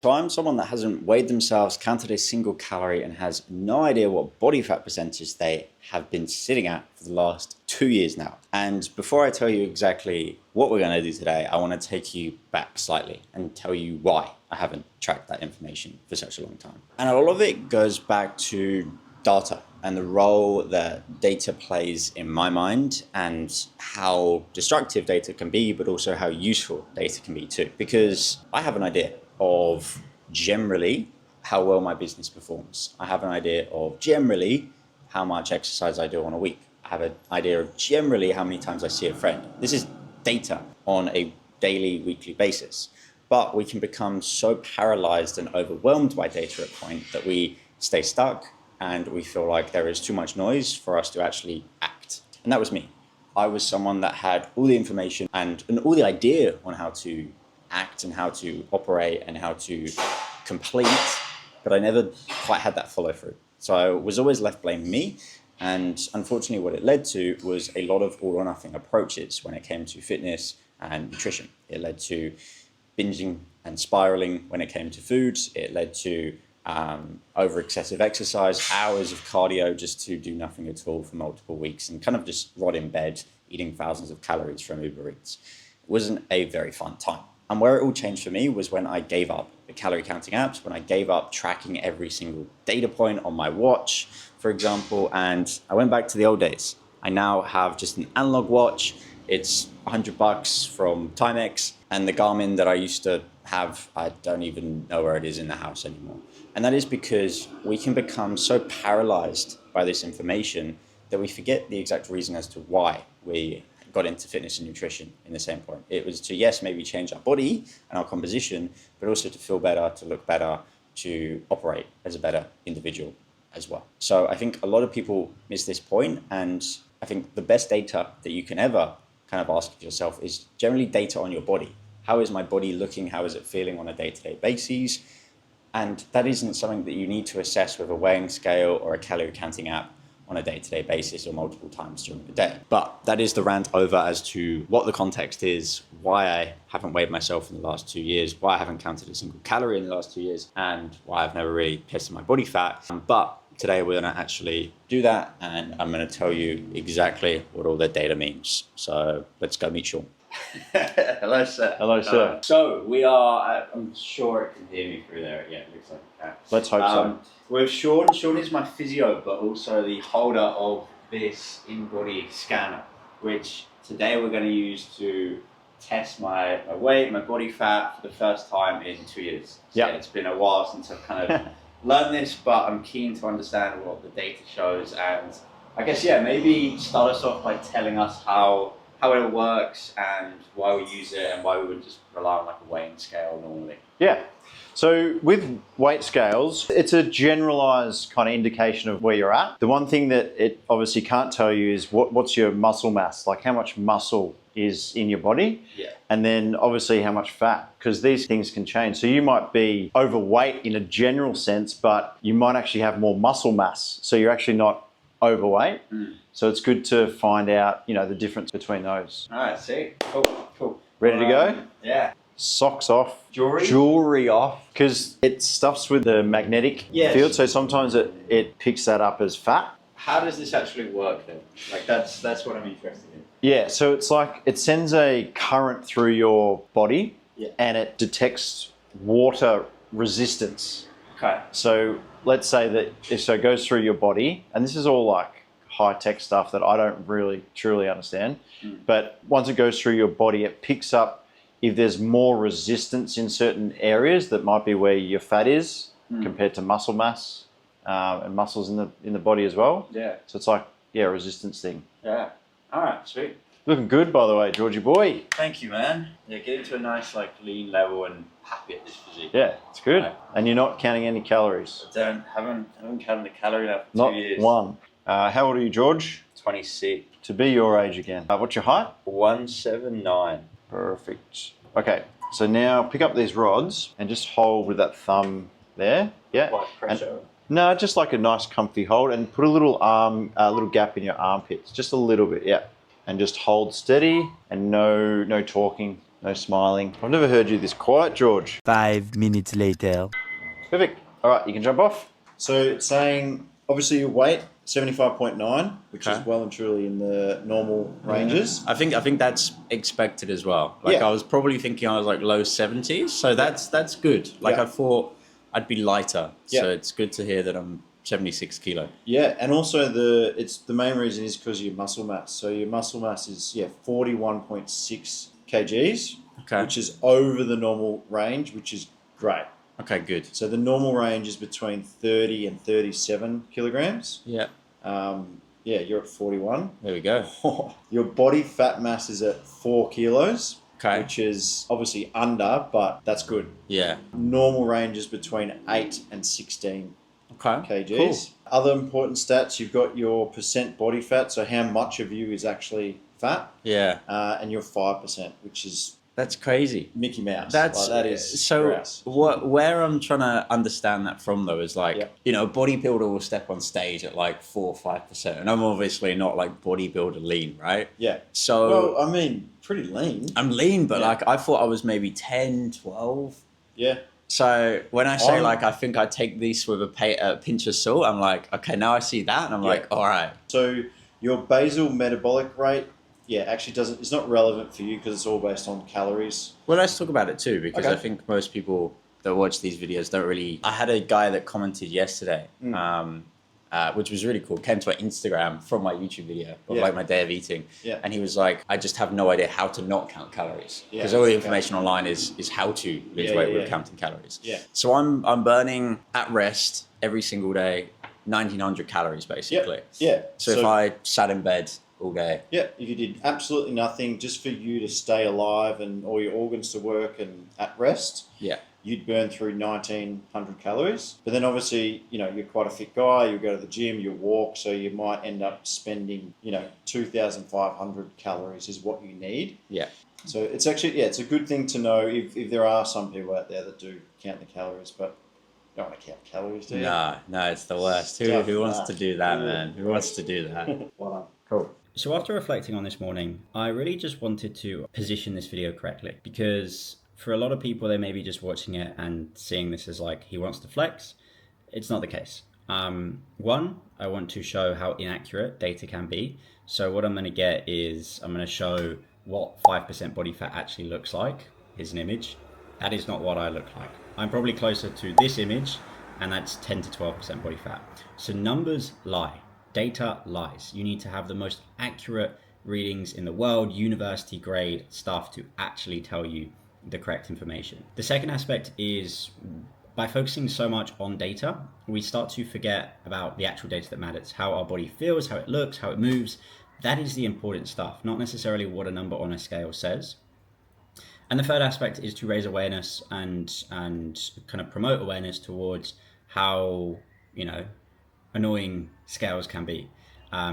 So I'm someone that hasn't weighed themselves, counted a single calorie, and has no idea what body fat percentage they have been sitting at for the last 2 years now. And before I tell you exactly what we're going to do today, I want to take you back slightly and tell you why I haven't tracked that information for such a long time. And a lot of it goes back to data and the role that data plays in my mind, and how destructive data can be, but also how useful data can be too. Because I have an idea of generally how well my business performs. I have an idea of generally how much exercise I do on a week. I have an idea of generally how many times I see a friend. This is data on a daily, weekly basis. But we can become so paralyzed and overwhelmed by data at a point that we stay stuck and we feel like there is too much noise for us to actually act. And that was me. I was someone that had all the information and all the idea on how to act and how to operate and how to complete, but I never quite had that follow through. So I was always left blaming me. And unfortunately, what it led to was a lot of all or nothing approaches when it came to fitness and nutrition. It led to binging and spiraling when it came to foods. It led to over excessive exercise, hours of cardio just to do nothing at all for multiple weeks and kind of just rot in bed, eating thousands of calories from Uber Eats. It wasn't a very fun time. And where it all changed for me was when I gave up the calorie counting apps, when I gave up tracking every single data point on my watch, for example, and I went back to the old days. I now have just an analog watch. It's $100 from Timex, and the Garmin that I used to have, I don't even know where it is in the house anymore. And that is because we can become so paralyzed by this information that we forget the exact reason as to why we got into fitness and nutrition in the same point. It was to, yes, maybe change our body and our composition, but also to feel better, to look better, to operate as a better individual as well. So I think a lot of people miss this point, and I think the best data that you can ever kind of ask yourself is generally data on your body. How is my body looking? How is it feeling on a day-to-day basis? And that isn't something that you need to assess with a weighing scale or a calorie counting app on a day-to-day basis or multiple times during the day. But that is the rant over as to what the context is, why I haven't weighed myself in the last 2 years, why I haven't counted a single calorie in the last 2 years, and why I've never really tested my body fat. But today we're gonna actually do that, and I'm gonna tell you exactly what all the data means. So let's go meet Sean. Hello, sir. Hello, sir. So we are, I'm sure it can hear me through there. Yeah, it looks like it can. Let's hope so. With Sean. Sean is my physio, but also the holder of this in-body scanner, which today we're going to use to test my weight, my body fat for the first time in 2 years. So yeah, it's been a while since I've kind of learned this, but I'm keen to understand what the data shows. And I guess, yeah, maybe start us off by telling us how it works and why we use it and why we would just rely on like a weighing scale normally. Yeah. So with weight scales, it's a generalized kind of indication of where you're at. The one thing that it obviously can't tell you is what's your muscle mass, like how much muscle is in your body. Yeah. And then obviously how much fat, because these things can change. So you might be overweight in a general sense, but you might actually have more muscle mass. So you're actually not overweight. So it's good to find out, you know, the difference between those. All right, see. Cool. Ready to go? Yeah. Socks off. Jewelry? Jewelry off. Because it stuffs with the magnetic field, so sometimes it picks that up as fat. How does this actually work then? Like that's what I'm interested in. Yeah, so it's like it sends a current through your body and it detects water resistance. Okay. So let's say that it goes through your body, and this is all like high-tech stuff that I don't really truly understand, but once it goes through your body, it picks up if there's more resistance in certain areas that might be where your fat is compared to muscle mass and muscles in the body as well. Yeah. So it's like, yeah, a resistance thing. Yeah. All right, sweet. Looking good, by the way, Georgie boy. Thank you, man. Yeah, getting to a nice like lean level and happy at this physique. Yeah, it's good. Right. And you're not counting any calories. I haven't counted the calorie now for Not 2 years. one. How old are you, George? 26. To be your age again. What's your height? 179. Perfect. Okay, so now pick up these rods and just hold with that thumb there. Yeah. Quite pressure. No, just like a nice comfy hold, and put a little gap in your armpits, just a little bit, yeah. And just hold steady and no talking No smiling. I've never heard you this quiet, George. 5 minutes later. Perfect. All right, you can jump off. So it's saying, obviously your weight, 75.9, which is Okay. well and truly in the normal ranges. I think that's expected as well. Like Yeah. I was probably thinking I was like low 70s, so that's good. Like Yeah. I thought I'd be lighter, Yeah. so it's good to hear that I'm 76 kilo. Yeah, and also the main reason is because of your muscle mass. So your muscle mass is 41.6 kgs, Okay. which is over the normal range, which is great. Okay, good. So the normal range is between 30 and 37 kilograms. Yeah, You're at 41. there we go. Your body fat mass is at 4 kilos, Okay. which is obviously under, but that's good. Yeah. Normal range is between 8 and 16 Okay. kgs. Cool. Other important stats, you've got your percent body fat, so how much of you is actually fat, Yeah, and you're 5%, which is that's crazy. Mickey Mouse. That's Like, that is so. gross. Where I'm trying to understand that from though is like, Yeah. you know, a bodybuilder will step on stage at like 4 or 5%, and I'm obviously not like bodybuilder lean, right? Yeah. So Well, I mean, pretty lean. I'm lean, but Yeah. like I thought I was maybe 10, 12. Yeah. So when I say I'm- like I think I take this with a pinch of salt, I'm like, okay, now I see that, and I'm Yeah. like, all right, So your basal metabolic rate, actually doesn't. It's not relevant for you because it's all based on calories. well, let's talk about it too, because Okay. I think most people that watch these videos don't really. I had a guy that commented yesterday, which was really cool. Came to my Instagram from my YouTube video of Yeah. like my day of eating, Yeah. and he was like, I just have no idea how to not count calories Yeah. because all the information online is how to lose weight with Yeah. counting calories. Yeah. So I'm burning at rest every single day 1900 calories basically. Yeah. So if I sat in bed all day, If you did absolutely nothing just for you to stay alive and all your organs to work and at rest, yeah, you'd burn through 1900 calories. But then obviously, you're quite a fit guy, you go to the gym, you walk, so you might end up spending, 2500 calories is what you need. yeah. So it's actually, it's a good thing to know if there are some people out there that do count the calories, but you don't want to count calories, do you? No, it's the worst. Stuff Who wants that. to do that, Yeah. man? Who wants to do that? Well done. Cool. So after reflecting on this morning, I really just wanted to position this video correctly because for a lot of people, they may be just watching it and seeing this as like, he wants to flex. It's not the case. One, I want to show how inaccurate data can be. So what I'm going to get is I'm going to show what 5% body fat actually looks like. Here's an image. That is not what I look like. I'm probably closer to this image, and that's 10 to 12% body fat. So numbers lie. Data lies. You need to have the most accurate readings in the world, university grade stuff to actually tell you the correct information. The second aspect is by focusing so much on data, we start to forget about the actual data that matters, how our body feels, how it looks, how it moves. That is the important stuff, not necessarily what a number on a scale says. And the third aspect is to raise awareness and kind of promote awareness towards how, annoying scales can be,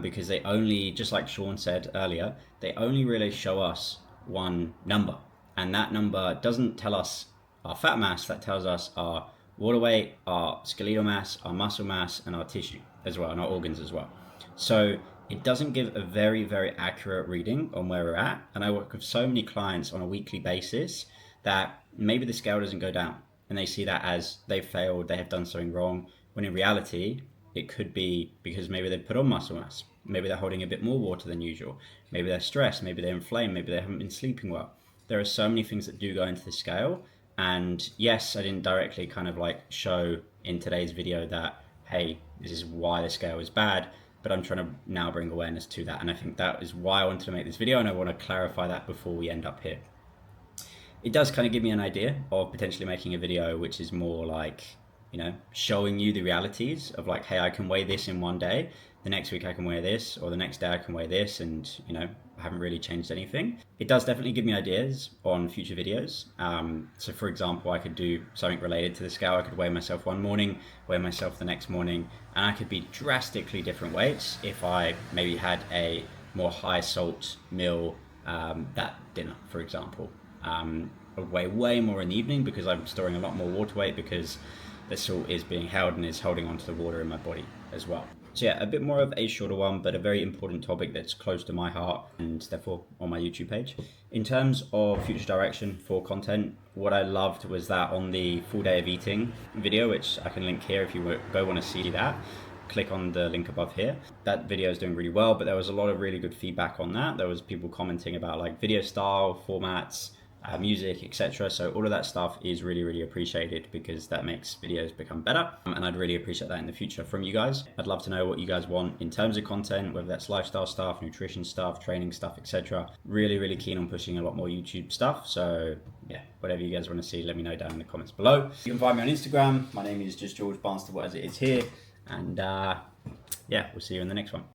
because they only, just like Sean said earlier, they only really show us one number, and that number doesn't tell us our fat mass. That tells us our water weight, our skeletal mass, our muscle mass, and our tissue as well, and our organs as well. So it doesn't give a very, very accurate reading on where we're at. And I work with so many clients on a weekly basis that maybe the scale doesn't go down and they see that as they've failed, they have done something wrong, when in reality it could be because maybe they put on muscle mass, maybe they're holding a bit more water than usual, maybe they're stressed, maybe they're inflamed, maybe they haven't been sleeping well. There are so many things that do go into the scale. And yes, I didn't directly kind of like show in today's video that, hey, this is why the scale is bad, but I'm trying to now bring awareness to that. And I think that is why I wanted to make this video, and I want to clarify that before we end up here. It does kind of give me an idea of potentially making a video which is more like, showing you the realities of like, hey, I can weigh this in one day, the next week I can weigh this, or the next day I can weigh this, and I haven't really changed anything. It does definitely give me ideas on future videos. So for example, I could do something related to the scale. I could weigh myself one morning, weigh myself the next morning, and I could be drastically different weights if I maybe had a more high salt meal that dinner, for example. I would weigh way more in the evening because I'm storing a lot more water weight because the salt is being held and is holding onto the water in my body as well. So yeah, a bit more of a shorter one, but a very important topic that's close to my heart and therefore on my YouTube page. In terms of future direction for content, what I loved was that on the full day of eating video, which I can link here if you go want to see that, click on the link above here. That video is doing really well, but there was a lot of really good feedback on that. There was people commenting about like video style, formats, music, etc. So all of that stuff is really, really appreciated because that makes videos become better. And I'd really appreciate that in the future from you guys. I'd love to know what you guys want in terms of content, whether that's lifestyle stuff, nutrition stuff, training stuff, etc. Really, really keen on pushing a lot more YouTube stuff. So yeah, whatever you guys want to see, let me know down in the comments below. You can find me on Instagram. My name is just George Barnstable as it is here. And yeah, we'll see you in the next one.